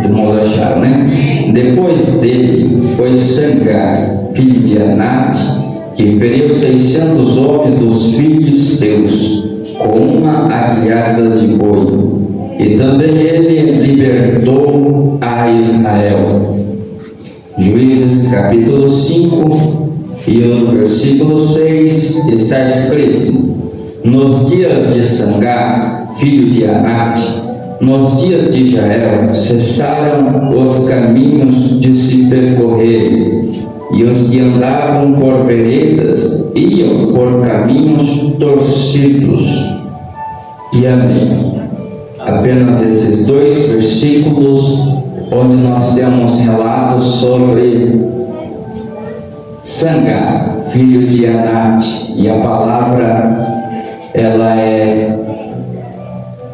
Os irmãos acharam, né? Depois dele foi Sangar, filho de Anate, que feriu 600 homens dos filisteus com uma aguilhada de boi. E também ele libertou a Israel. Juízes capítulo 5 e no versículo 6 está escrito: nos dias de Sangar, filho de Anate, nos dias de Jael, cessaram os caminhos de se percorrerem, e os que andavam por veredas iam por caminhos torcidos. E amém. Apenas esses dois versículos, onde nós temos relatos sobre Sangar, filho de Anate, e a palavra ela é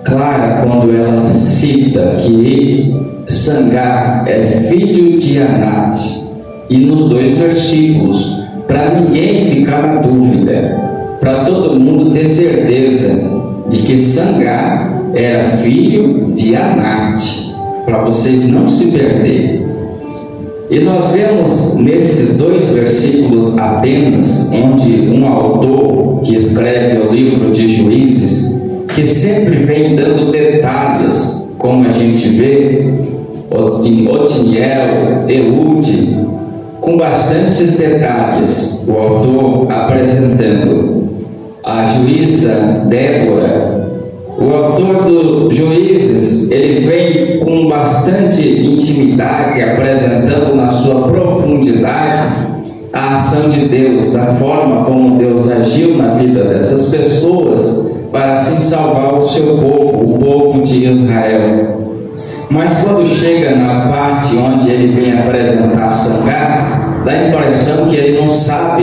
clara quando ela cita que Sangar é filho de Anate. E nos dois versículos, para ninguém ficar na dúvida, para todo mundo ter certeza de que Sangar era filho de Anate, para vocês não se perderem. E nós vemos nesses dois versículos apenas, onde um autor que escreve o livro de Juízes, que sempre vem dando detalhes, como a gente vê, Otiniel, Eude, com bastantes detalhes, o autor apresentando a juíza Débora. O autor do Juízes, ele vem com bastante intimidade, apresentando na sua profundidade a ação de Deus, da forma como Deus agiu na vida dessas pessoas para assim salvar o seu povo, o povo de Israel. Mas quando chega na parte onde ele vem apresentar Sangar, dá a impressão que ele não sabe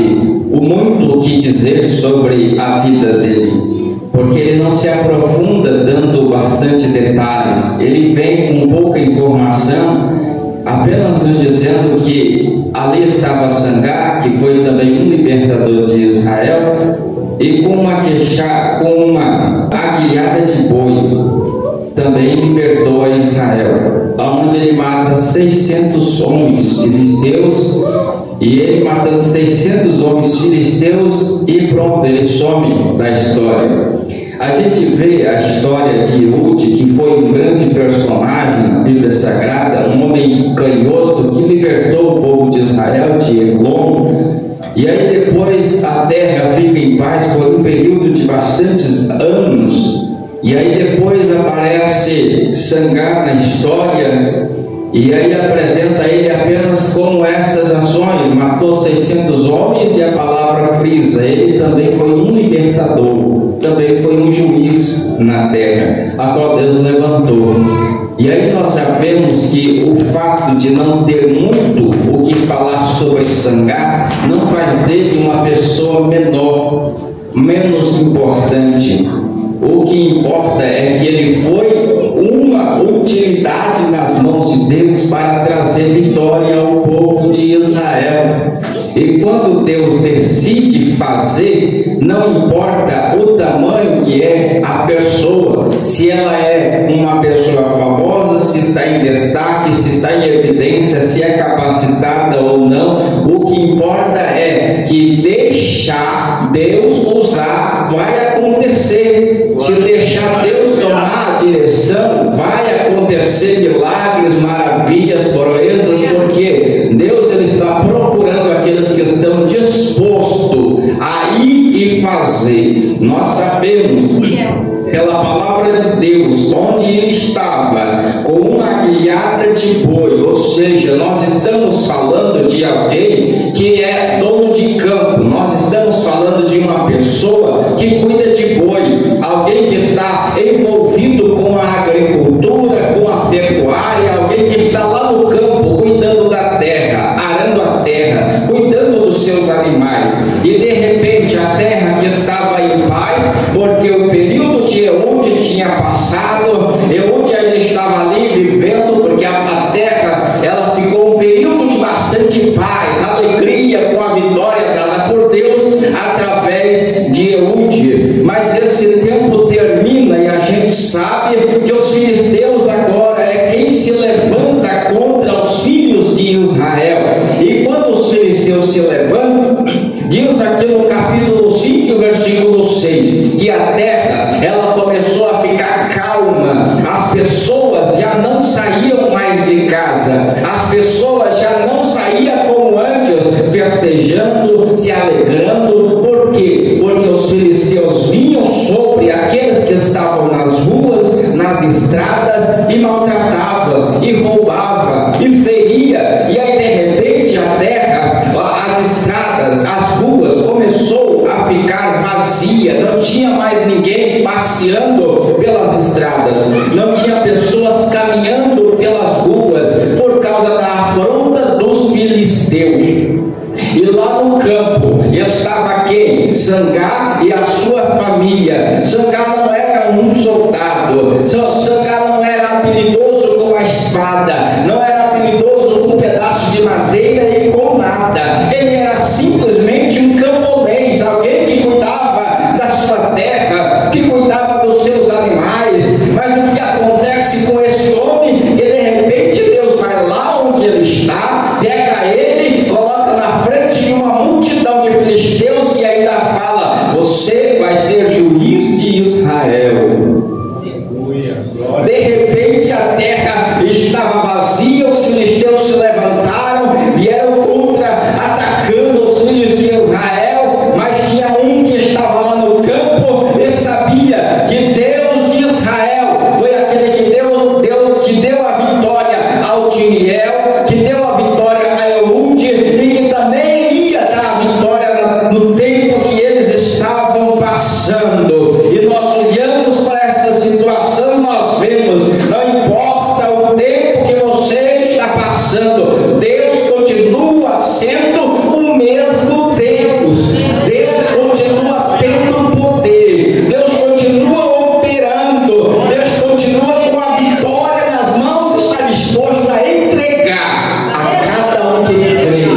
o muito o que dizer sobre a vida dele, porque ele não se aprofunda dando bastante detalhes. Ele vem com pouca informação, apenas nos dizendo que ali estava Sangar, que foi também um libertador de Israel, e com uma aguilhada de boi também libertou a Israel, onde ele mata 600 homens filisteus. E ele matando 600 homens filisteus, e pronto, ele some da história. A gente vê a história de Eude, que foi um grande personagem na Bíblia Sagrada, um homem canhoto que libertou o povo de Israel, de Eglon. E aí depois a terra fica em paz por um período de bastantes anos. E aí depois aparece Sangar na história, e aí apresenta ele apenas como essas ações: matou 600 homens, e a palavra frisa, ele também foi um libertador, também foi um juiz na terra, a qual Deus levantou. E aí nós já vemos que o fato de não ter muito o que falar sobre Sangar não faz dele uma pessoa menor, menos importante. O que importa é que ele foi uma utilidade nas mãos de Deus para trazer vitória ao povo de Israel. E quando Deus decide fazer, não importa o tamanho que é a pessoa, se ela é uma pessoa famosa, se está em destaque, se está em evidência, se é capacitada ou não. O que importa é que deixar Deus usar vai acontecer. Se deixar Deus tomar a direção, vai acontecer milagres, maravilhas, proezas, porque Deus ele está procurando aqueles que estão dispostos a ir e fazer. Nós sabemos pela palavra de Deus onde ele estava com uma aguilhada de boi, ou seja, nós estamos falando de alguém que é dono de campo, nós estamos falando de uma pessoa que cuida de boi, alguém que está envolvido com a agricultura, com a pecuária, alguém que está lá no campo cuidando da terra, arando a terra, cuidando dos seus animais. E de repente a terra que estava em paz, porque o período de Eude tinha passado, Eude ainda estava ali vivendo, porque a terra ela ficou um período de bastante paz, alegria com a vitória dada por Deus através de Eude. Mas esse tempo termina e a gente sabe que os filisteus agora é quem se levanta pessoas já não saíam como antes, festejando, se alegrando. Por quê? Porque os filisteus vinham sobre aqueles que estavam nas ruas, nas estradas, e maltratavam, e roubavam, e feria. E aí de repente a terra, as estradas, as ruas começou a ficar vazia. Não tinha mais ninguém passeando pelas estradas, não tinha pessoas caminhando pelas ruas por causa da afronta dos filisteus. E lá no campo estava quem? Sangar e a sua família. Sangar não era um soldado, Sangar não era habilidoso com a espada, não era habilidoso com um pedaço de madeira e com nada. Ele era simplesmente um camponês, alguém que cuidava da sua terra, que cuidava dos seus animais. Mas o que acontece com esse homem? Que de repente Deus vai lá onde ele está, pega ele, coloca na frente de uma multidão de filisteus e ainda fala: você vai ser juiz de Israel. De repente a terra estava vazia, os filisteus se levantaram, vieram contra, atacando os filhos de Israel. Mas tinha um que estava lá no campo e sabia que Deus de Israel foi aquele que deu a vitória a Otiniel, que deu a vitória a Eude, e que também ia dar a vitória no tempo que eles estavam passando. E nós olhamos para essa situação e nós vemos, não importa o tempo que você está passando, Deus continua sendo o mesmo Deus. Deus continua tendo poder, Deus continua operando, Deus continua com a vitória nas mãos, está disposto a entregar a cada um que crê,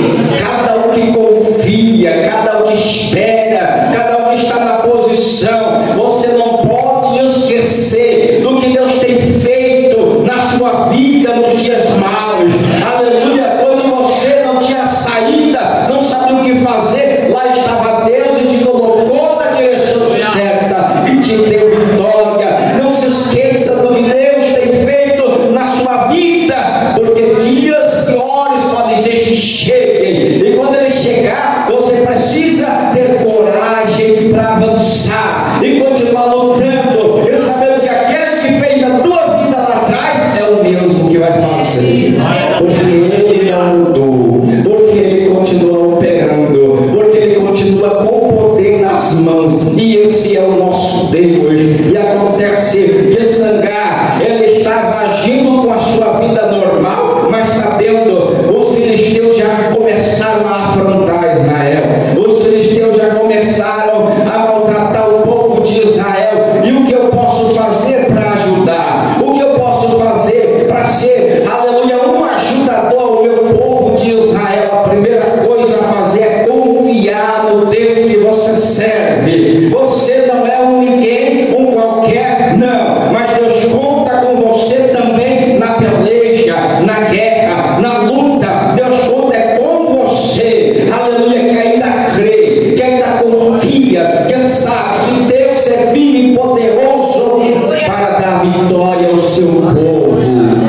cada um que confia, cada um que espera, cada um que está na posição. Você não pode esquecer do que Deus tem feito na sua vida nos dias maus. Aleluia! Quando você não tinha saída, não sabia o que fazer, lá estava Deus e te colocou na direção certa e te deu vitória. Não se esqueça do que Deus tem feito na sua vida, porque dias piores podem ser que cheguem, e quando ele chegar, você precisa ter coragem para avançar e continuar lutando e sabendo que aquele que fez na tua vida lá atrás é o mesmo que vai fazer, porque ele não mudou, porque ele continua operando, porque ele continua com o poder nas mãos, e esse é o nosso Deus. E acontece que Sangar, ele estava agindo com a sua vida normal, mas sabendo, os filisteus já começaram a afrontar Israel, os filisteus já começaram a maltratar o povo de Israel. E o que eu posso fazer para ajudar? O que eu posso fazer para ser, aleluia, um ajudador ao meu povo de Israel? A primeira coisa a fazer é confiar no Deus que você serve. Você não é um ninguém, um qualquer, não, mas Deus conta com você também na peleja, na guerra, na luta. Deus conta com você, aleluia, que ainda crê, que ainda confia, que sabe que Deus é vivo e poderoso para dar vitória ao seu povo,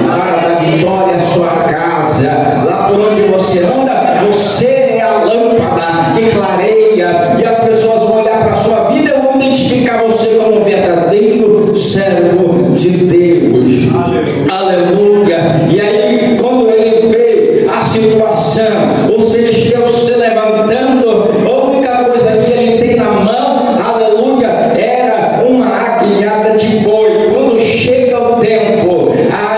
para dar vitória à sua casa. Lá por onde você anda, você é a lâmpada que clareia, e as pessoas vão olhar para a sua vida e vão identificar você como um verdadeiro servo de Deus. Aleluia. E aí, quando ele vê a situação, os filisteus se levantando, a única coisa que ele tem na mão, aleluia, era uma aguilhada de boi. Quando chega o tempo,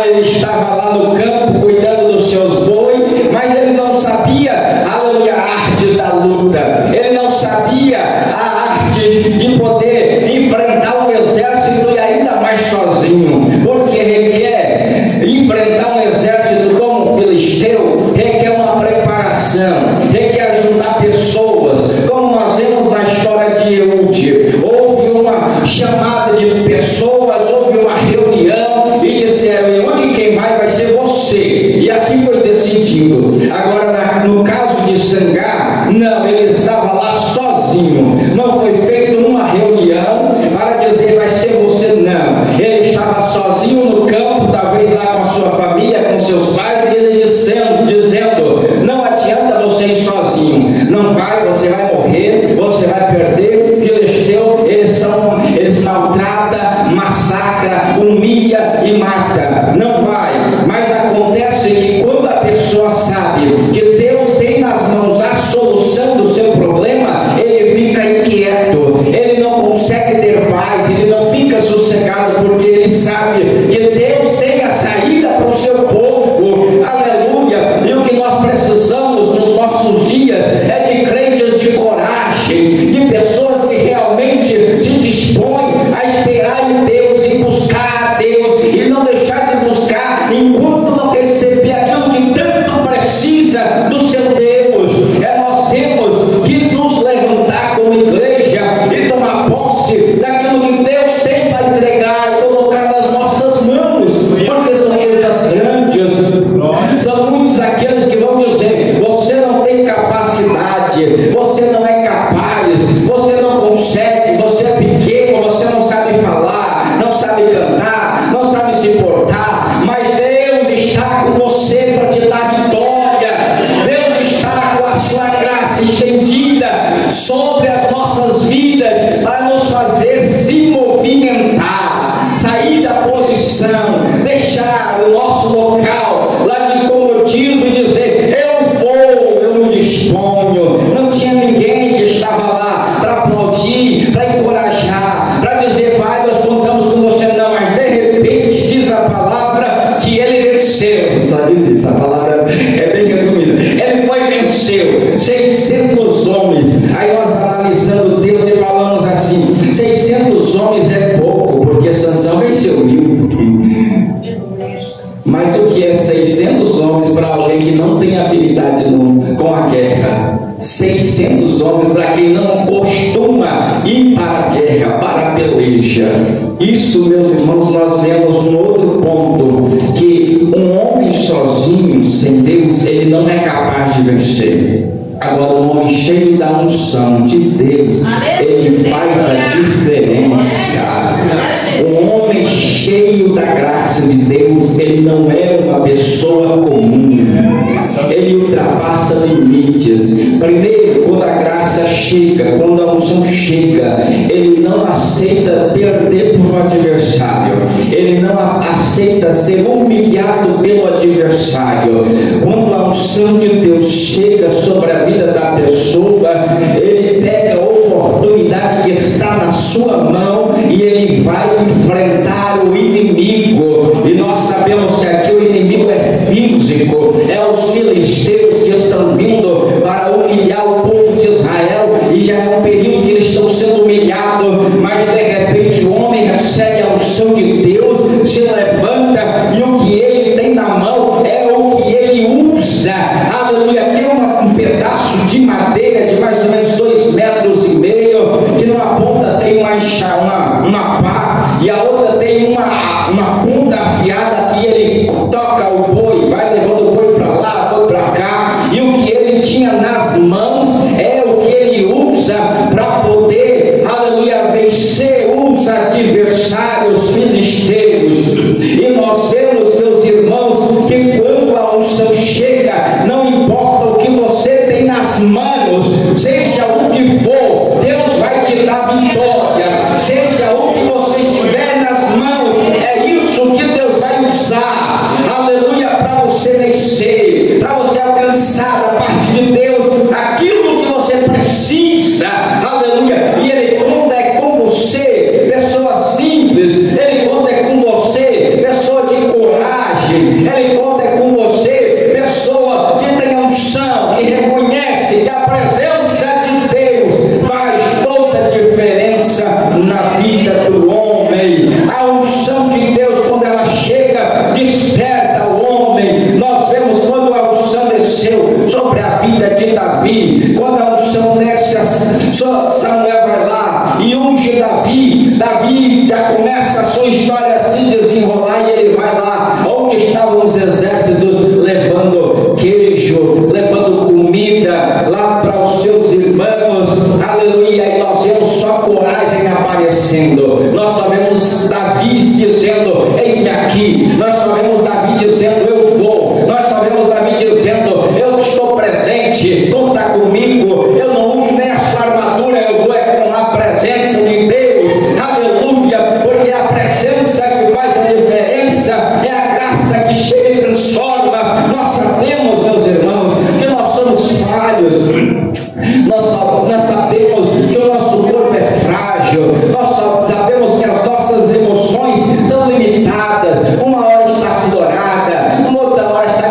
ele estava lá no campo cuidando dos seus bois, mas ele não sabia, aleluia, artes da luta. Ele não sabia a arte de poder enfrentar um exército, e ainda mais sozinho, porque requer enfrentar um exército como o filisteu, requer uma preparação, requer ajudar pessoas, como nós vemos na história de Eude. Houve uma chamada de pessoas, houve uma reunião e disseram: Eude, quem vai ser você, e assim foi decidido. Agora, no caso de Sangar, não, ele estava lá sozinho, não foi feita uma reunião para dizer vai ser você, não. Ele estava sozinho no campo, talvez lá com a sua família, vivia com seus pais e ele dizendo: não adianta você ir sozinho, não vai, você vai morrer, você vai perder. Filisteu, eles maltratam, massacram, humilha e mata. Não vai. Mas acontece que quando a pessoa sabe que Deus tem nas mãos a solução do seu problema, ele fica inquieto, ele não consegue ter paz, ele não fica sossegado, porque ele sabe que Deus tem a saída para o seu povo. Aleluia! E o que nós precisamos nos nossos dias é de crentes de coragem, de pessoas que realmente se dispõem a esperar em Deus e buscar a Deus e não deixar de buscar enquanto não receber aquilo que tanto precisa do seu Deus. Nós temos que nos levantar como igreja e tomar posse daquilo que Deus tem para entregar e colocar nas nossas mãos, porque são coisas grandes. São muitos aqueles que vão dizer: você não tem capacidade, você não é capaz, você não consegue, você é pequeno, você não sabe falar, não sabe cantar, não sabe se portar, mas Deus está com você para te dar vitória. Deus está com a sua graça estendida sobre as nossas vidas para nos fazer se movimentar, sair da posição, deixar o nosso local lá de comodismo e dizer: eu vou, eu me disponho. Não tinha ninguém que estava lá para aplaudir, para encorajar, para dizer: vai, nós contamos com você. Não, mas de repente diz a palavra que ele venceu. Só diz isso, a palavra é bem resumida. Ele foi e venceu 600 homens. Aí nós analisando Deus e falamos assim: 600 homens é pouco, porque Sansão venceu 1000. Mas o que é 600 homens para alguém que não tem habilidade com a guerra? 600 homens para quem não costuma ir para a guerra, para a peleja. Isso, meus irmãos, nós vemos um outro ponto, que um homem sozinho, sem Deus, ele não é capaz de vencer. Agora, um homem cheio da unção de Deus, ele faz a diferença. Um homem cheio da graça de Deus, ele não é uma pessoa comum, ele ultrapassa limites. Primeiro, quando a graça chega, quando a unção chega, ele não aceita perder para o adversário, ele não aceita ser humilhado pelo adversário. Quando a unção de Deus chega sobre a vida da pessoa, ele pega a oportunidade que está na sua mão e ele vai enfrentar o inimigo. E nós sabemos que aqui o inimigo é físico, é os filisteus que estão vindo para humilhar o povo de Israel, e já é um período que eles estão sendo humilhados, mas de repente o homem recebe a unção de Deus, se levanta, e o que ele tem na mão é o que ele usa. Aleluia! Aqui é um pedaço de madeira de mais ou menos 2,5 metros, que numa ponta tem uma pá e a outra tem uma ponta afiada, que ele toca o boi, vai levando o boi para lá, boi para cá, e o que ele tinha nas mãos é o que ele usa para poder, aleluia, vencer os adversários filisteus. E nós vemos, meus irmãos, que quando a unção chega, não importa o que você tem nas mãos, seja o que for, Deus vai te dar vitória. Seja o que você estiver nas mãos, é isso que Deus vai usar, aleluia, para você vencer, para você alcançar da parte de Deus aquilo que você precisa, aleluia. E Ele conta com você, pessoa simples, Ele conta com você, pessoa de coragem, Ele conta com você, pessoa que tem unção, que reconhece que a presença de Deus faz toda a diferença na vida do homem. A unção de Deus, quando ela chega, desperta o homem. Nós vemos quando a unção desceu sobre a vida de Davi, quando a unção desce, Samuel vai lá e unge Davi. Davi já começa a sua história a se desenrolar, e ele vai lá onde estavam os exércitos, levando queijo, levando comida lá para os seus irmãos, aleluia. E nós vemos só coragem aparecendo, nós só vemos Davi dizendo: eis-me aqui. Nós só vemos Davi dizendo: eu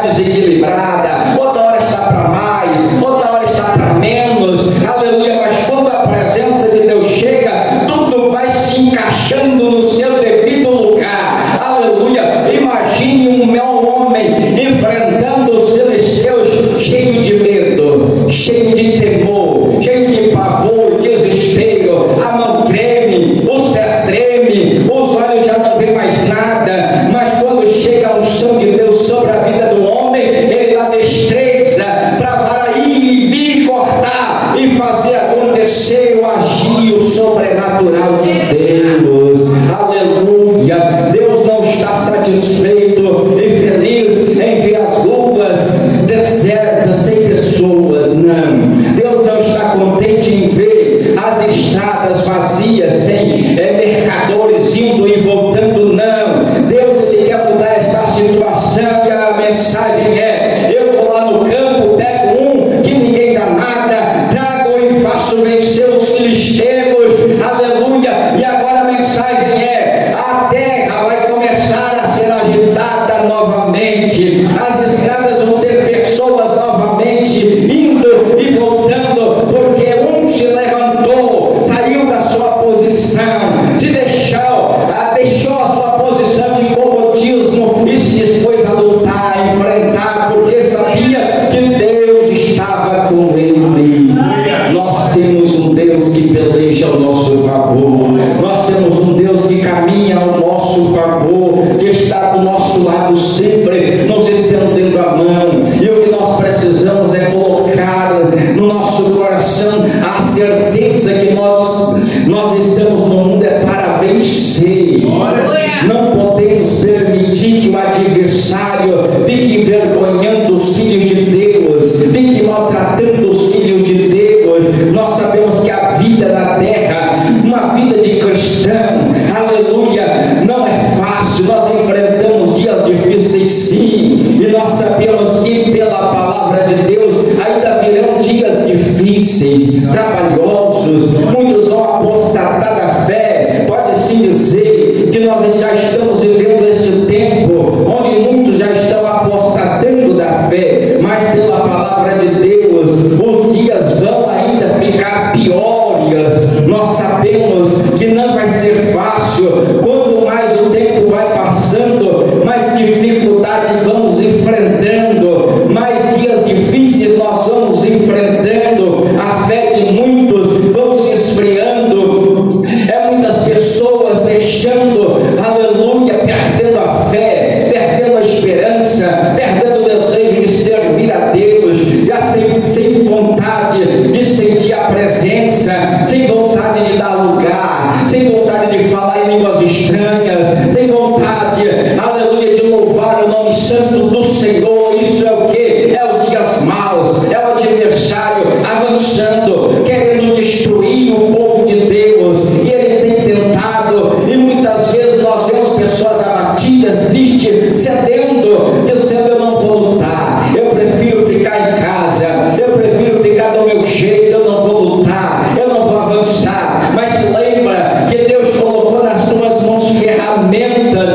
desequilibrada, outra hora está para mais, outra hora está para menos, aleluia, mas quando a presença de Deus chega, tudo vai se encaixando no seu devido lugar, aleluia. Imagine um meu homem enfrentando os filisteus cheio de medo, cheio de temor, cheio de pavor, desespero, a mão treme, os pés tremem, os olhos já não veem mais nada, mas quando chega a unção de Deus sobre a vida do homem, ele dá destreza para ir, vir, cortar e fazer acontecer o agir, o sobrenatural de Deus, aleluia. Deus não está satisfeito e feliz em ver as ruas desertas, sem pessoas, não. Deus não está contente em ver as estradas vazias, sem mercadores indo e voltando, não. Deus, ele quer mudar esta situação, e a mensagem é: eu vou lá no campo, pego um que ninguém dá nada, trago e faço vencer os filisteus, aleluia. E agora a mensagem é: a terra vai começar a ser agitada novamente, as estradas vão ter pessoas novamente indo e voltando, porque um se levantou, saiu da sua posição, se deixou a sua posição de comodismo e se dispôs a lutar, a enfrentar, porque sabia que Deus estava com ele. Nós temos um Deus que peleja ao nosso favor, nós temos um Deus que caminha ao nosso favor, que está do nosso lado sempre, nos estendendo a mão. E o que nós precisamos é colocar no nosso coração a certeza que nós estamos no mundo é para vencer. Não podemos permitir que o adversário fique envergonhando os filhos de Deus, fique maltratando os filhos de Deus. Nós sabemos que a vida na terra, uma vida de cristão, aleluia, não é fácil. Nós enfrentamos dias difíceis, sim, e nós sabemos que pela palavra de Deus ainda virão dias difíceis, trabalhosos. Muitos vão apostatar da fé. Pode-se dizer que nós já estamos vivendo este tempo onde muitos já estão apostatando da fé, mas pela palavra de Deus os dias vão ainda ficar piores. Nós sabemos que não vai ser fácil. Quanto mais o tempo vai passando, mais dificuldade vamos enfrentando, mais dias difíceis nós vamos enfrentando. A fé de muitos vão se esfriando, muitas pessoas deixando, aleluia, perdendo a fé, perdendo a esperança, perdendo o desejo de servir a Deus, já sem vontade de sentir a presença, sem vontade de dar lugar, sem vontade de falar em línguas estranhas, sem vontade, aleluia, de louvar o nome santo do Senhor. Isso é o que? É os dias maus, é o adversário avançando, querendo destruir o povo de Deus, e ele tem tentado, e muitas vezes nós vemos pessoas abatidas, tristes, cedendo, dizendo: eu não vou lutar, eu prefiro ficar em casa, eu prefiro ficar do meu jeito, eu não vou lutar, eu não vou avançar. Mas lembra que Deus colocou nas tuas mãos ferramentas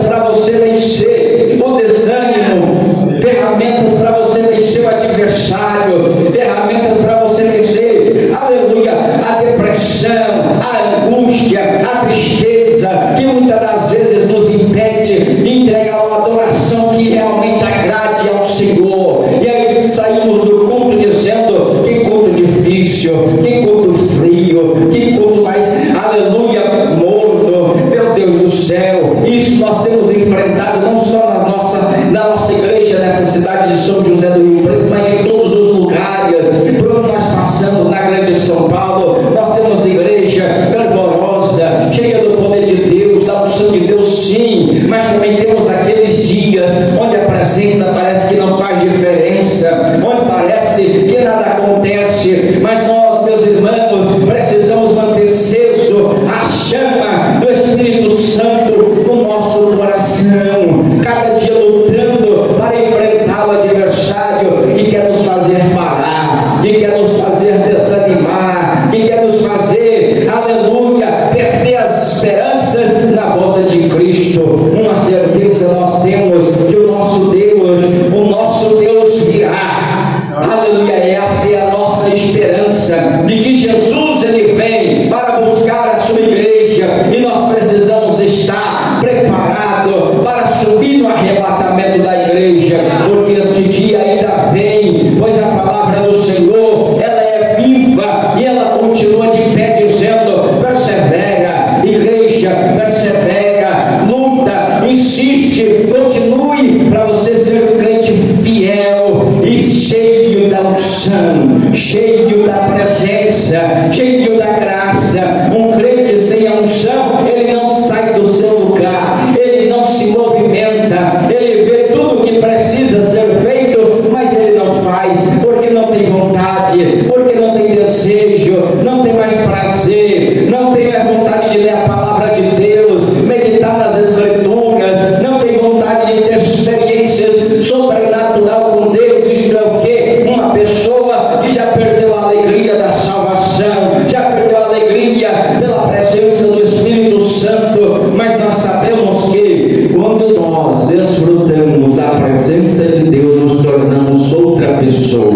para você vencer o desânimo, ferramentas para você vencer o adversário, ferramentas para você vencer, aleluia, a depressão, a angústia, a tristeza, que muitas das vezes nos impede de entregar uma adoração que realmente agrade ao Senhor. E aí saímos do culto dizendo: que culto difícil, que culto frio, que culto mais, aleluia, morno. Meu Deus do céu, isso nós temos enfrentado não só na nossa igreja, nessa cidade de São José do Rio Preto, mas em todos os lugares por onde nós passamos na grande São Paulo. Nós temos igreja fervorosa, cheia do poder de Deus, da unção de Deus, sim, mas também temos aqueles dias onde a presença parece que não faz diferença, onde parece que nada acontece, mas nós, meus irmãos, precisamos manter aceso a chama do Espírito Santo no nosso coração, cada dia lutando para enfrentar o adversário que quer nos fazer parar, que quer nos fazer desanimar, que quer nos fazer, aleluia, perder as esperanças na volta de Cristo. Uma certeza nós temos: que o nosso Deus porque este dia ainda vem, pois a palavra do Senhor, ela é viva e ela continua de pé dizendo: persevera, igreja, persevera, luta, insiste, continue, para você ser um crente fiel e cheio da unção, cheio da presença, cheio da graça. Um crente sem a unção, ele não sai do seu lugar, ele não se movimenta, ele vê tudo que precisa ser feito, mas ele não faz, porque não tem vontade, porque não tem desejo, não tem mais prazer, não tem mais vontade de ler a palavra de Deus, meditar nas Escrituras, não tem vontade de ter experiências sobrenatural com Deus. Isto é o quê? Uma pessoa que já perdeu a alegria da salvação, já perdeu a alegria pela presença do Espírito Santo. Mas nós sabemos que quando nós desfrutamos da presença de Deus, nos tornamos outra pessoa.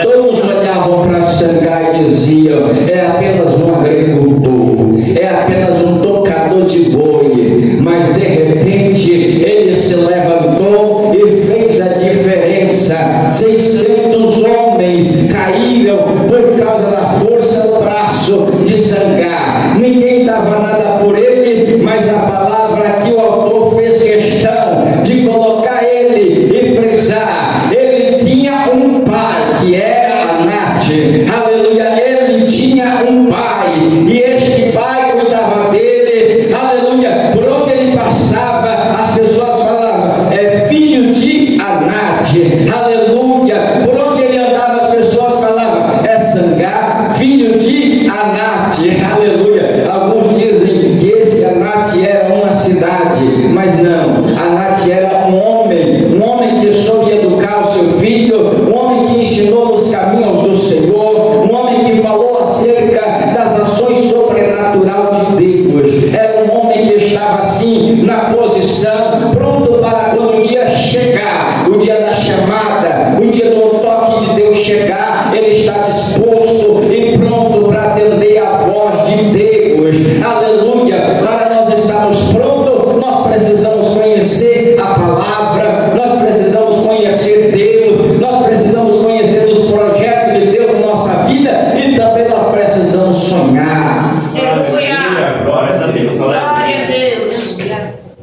Todos olhavam para Xangai e diziam: é apenas um agricultor, é apenas um tocador de boi. Mas de repente ele se levantou e fez a diferença. 600 homens caíram por causa da força do braço de Xangai. Ninguém dava nada por ele, mas a palavra que o autor fez questão de colocar ele e frisar: ele tinha um pai, que era Anat. Aleluia, ele tinha um pai, e este pai cuidava dele. Aleluia, por onde ele passava, as pessoas falavam: é filho de Anat. Aleluia, por onde ele andava, as pessoas falavam: é Xangai, filho de Anat. Aleluia. Alguns dizem que esse Anat era uma cidade, mas não, Anat era um homem que soube educar o seu filho, um homem que ensinou os caminhos do Senhor, um homem que falou acerca das ações sobrenaturais de Deus. Era um homem que estava assim na posição, pronto para quando o dia chegar, o dia da chamada, o dia do toque de Deus chegar, ele está disposto e pronto para atender a voz de Deus. Aleluia. Para nós estarmos prontos, nós precisamos conhecer a palavra, nós precisamos conhecer Deus, nós precisamos conhecer os projetos de Deus na nossa vida, e também nós precisamos sonhar. Aleluia. Glória a Deus. Glória a Deus.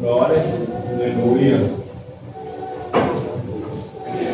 Glória. Aleluia.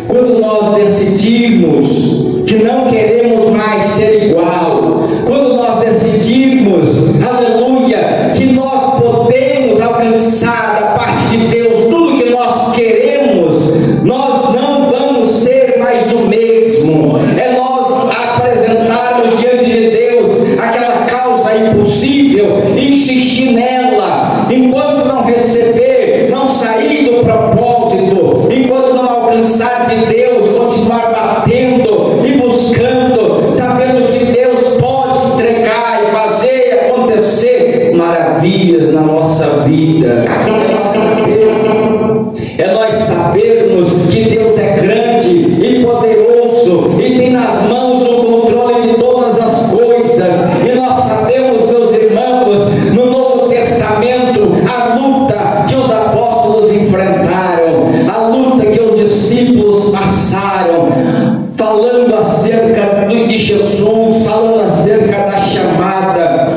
Quando nós decidimos que não queremos mais ser igual, quando nós decidimos, aleluia, que nós podemos alcançar da parte de Deus tudo que nós queremos, nós não vamos ser mais o mesmo. É nós apresentarmos diante de Deus aquela causa impossível, insistir nela, enquanto não receber, não sair do propósito, enquanto não alcançar de Deus, continuar batendo e buscando, sabendo que Deus pode entregar e fazer acontecer maravilhas na nossa vida. É nós sabermos que Deus é grande e poderoso e tem nas mãos o controle de todas as coisas. E nós sabemos, meus irmãos, no Novo Testamento, a luta que os apóstolos enfrentaram, a luta que os discípulos passaram, falando acerca de Jesus, falando acerca da chamada,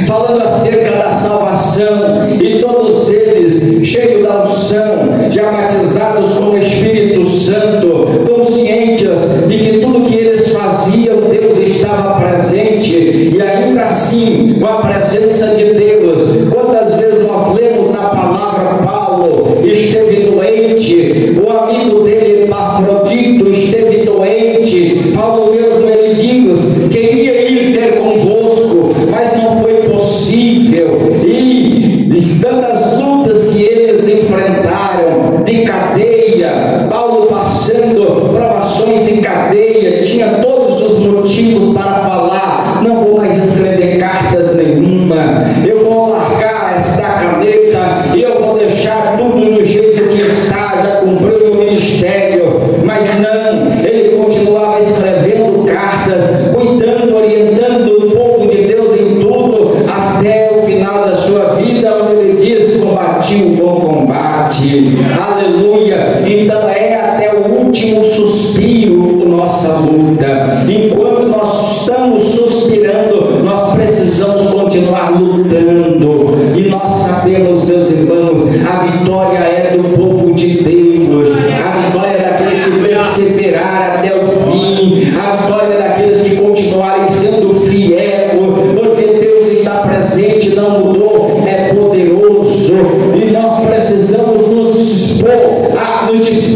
falando acerca da salvação, e todos eles cheios da unção, já batizados com o Espírito Santo, conscientes de que tudo que eles faziam, Deus estava presente. E ainda assim, com a presença de Deus, quantas vezes nós lemos na palavra: Paulo esteve doente, o amigo dele Epafrodito esteve doente. Paulo mesmo, ele diz: queria ir ter convosco, mas não foi possível. E tantas lutas que eles enfrentaram, de cadeia, Paulo passando provações em cadeia, tinha todos os motivos para falar: não vou mais escrever cartas nenhuma, eu vou largar esta caneta e eu vou deixar tudo do jeito que está, já cumpriu o ministério. Mas não, ele continuava escrevendo cartas, cuidando, orientando o povo de Deus em tudo, até o final da sua vida, onde ele diz: combati o bom combate. Aleluia. Então é até o último suspiro nossa luta. Enquanto nós estamos suspirando, nós precisamos continuar lutando. E nós sabemos, meus irmãos, a vitória é do povo de Deus. A vitória é daqueles que perseveraram até o fim. A vitória é daqueles que continuarem sendo fiéis, porque Deus está presente, não mudou, é poderoso. E nós precisamos nos dispor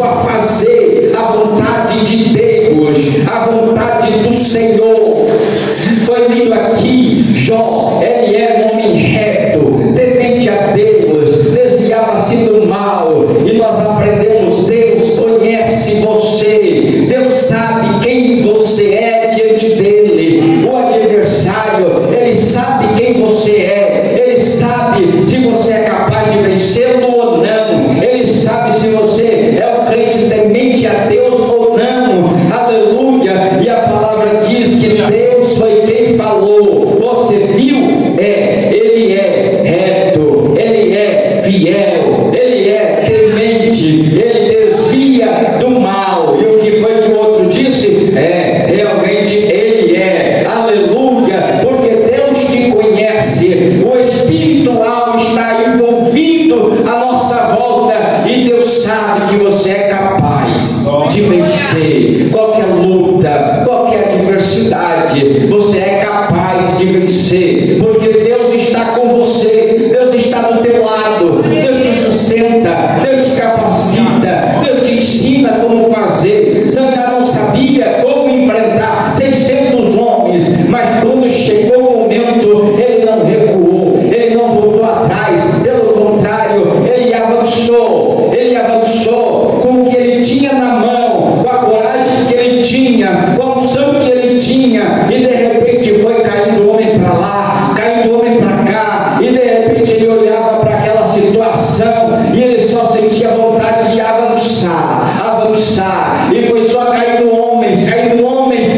a fazer a vontade de Deus, a vontade do Senhor. Foi lido aqui, Jó, ele era um homem reto, temente a Deus, desviava-se do mal. E nós aprendemos, Deus conhece você, Deus sabe quem você é diante dele. O adversário, ele sabe quem você é, ele sabe se você é capaz de vencê-lo ou não, ele sabe se você é um crente temente a Deus ou não. Aleluia. E a palavra diz que Deus foi quem falou. Você viu? Ele é reto, ele é fiel, ele é temente, ele desvia do mal. E o que foi que o outro disse? Realmente ele é. Aleluia. Porque Deus te conhece, o espiritual está envolvido à nossa volta, e Deus sabe que você é capaz de vencer qualquer luta, qualquer adversidade. Você é capaz de vencer, porque Deus está com você, Deus está do teu lado, Deus te sustenta, Deus te capacita, Deus te ensina como fazer. Zancá não sabia como enfrentar 600 homens, mas quando chegou o momento, ele não recuou, ele não voltou atrás, pelo contrário, ele avançou com o que ele tinha na mão, com a coragem que ele tinha, com a unção que ele tinha. E de repente foi caindo o homem para lá, caindo o homem para cá, e de repente ele olhava para aquela situação e ele só sentia vontade de avançar, e foi só caindo homens, e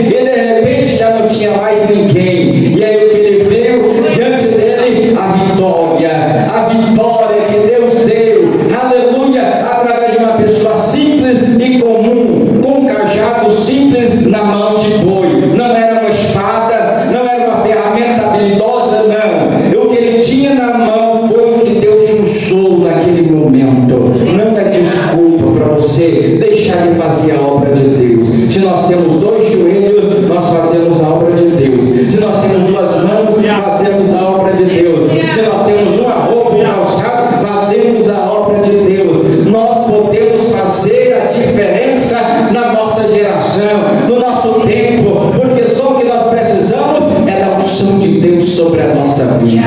de repente já não tinha mais ninguém. E aí o que ele viu diante dele? A vitória que Deus deu, aleluia, através de uma pessoa simples e comum, com um cajado simples na mão de boi. Não era uma espada, não era uma ferramenta habilidosa, não. O que ele tinha na mão foi o que Deus usou naquele momento. Não é desculpa para você deixar de fazer a obra de Deus. Se nós temos 2 joelhos, nós fazemos a obra de Deus. Se nós temos 2 mãos, fazemos a obra de Deus. Se nós temos uma roupa, um calçado, fazemos a obra de Deus. Nós podemos fazer a diferença na nossa geração, no nosso tempo, porque só o que nós precisamos é da unção de Deus sobre a nossa vida.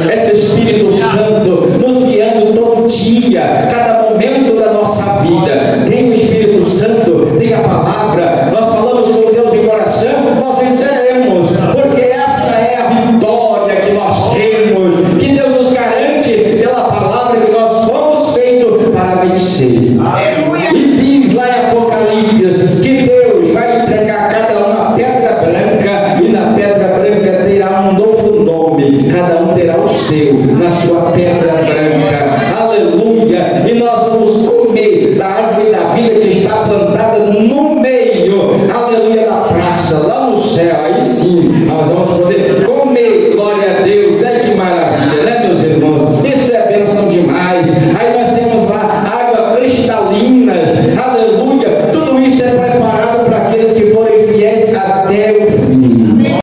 É do Espírito Santo nos guiando todo dia, cada momento da nossa vida. Tem o Espírito Santo, tem a palavra. Nós falamos com Deus em coração, nós venceremos, porque essa é a vitória que nós temos, que Deus nos garante pela palavra, que nós fomos feitos para vencer. E diz lá em Apocalipse que Deus vai entregar a cada um uma pedra branca, e na pedra branca terá um novo nome, cada um terá o seu, na sua pedra branca. Aleluia. E nós vamos comer da árvore da vida que está plantada no meio, aleluia, da praça, lá no céu. Aí sim nós vamos poder comer. Glória a Deus. Que maravilha, né, meus irmãos? Isso é bênção demais. Aí nós temos lá água cristalina, aleluia. Tudo isso é preparado para aqueles que forem fiéis até o